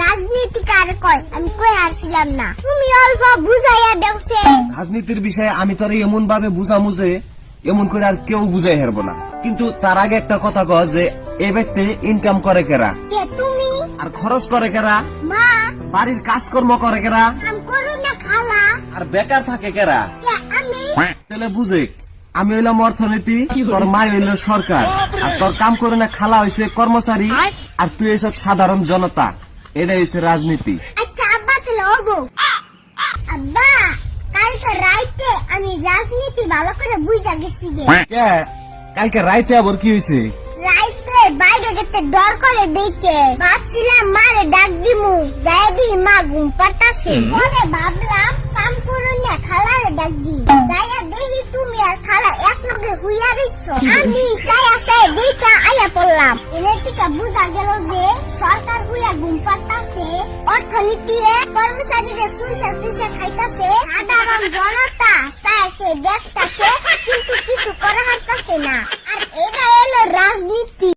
রাজনীতিকার কয় আমি কই আসছিলাম না, তুমি অল্প বুঝাইয়া দেওছে। রাজনীতির বিষয়ে আমি তোর এমন ভাবে বুঝামু যে এমন করে আর কেউ বুঝাই হারবো না। কিন্তু তার আগে একটা কথা কহ যে এই ব্যক্তি ইনকাম করে কেরা, কে তুমি? আর খরচ করে কেরা, মা। বাড়ির কাজকর্ম করে কেরা, কাম করু না খালা। আর বেকার থাকে কেরা। কে আমি? তাহলে বুঝে আমি হইলাম অর্থনীতি, তোর মা হইল সরকার, আর তোর কাম করে না খালা হইছে কর্মচারী, আর তুই এইসব সাধারণ জনতা। এটাই হইছে রাজনীতি। আচ্ছা আব্বা তাহলে হবো। আব্বা কালকে রাইতে আমি রাজনীতি ভালো করে বুঝা গেছি গে। কে কালকে রাইতে আবার কি হয়েছে? রাইতে বাইরে গেতে ডর করে দেখে ভাবছিলাম মারে ডাক দিমু, যাই দি মা ঘুম পাড়তাছে। পরে ভাবলাম কাম করুন না খালারে ডাক দি, যাইয়া দেখি তুমি আর খালা এক লগে হুইয়া রইছো। আমি চাইয়া দেখা আইয়া পড়লাম। এনে থেকে বুঝা গেল যে সরকার হুইয়া ঘুম পাড়তাছে, অর্থনীতি কর্মচারীদের চুষা খাইতাছে, সাধারণ জনতা চাইছে দেখতাছে কিন্তু কিছু করা হারতাছে না।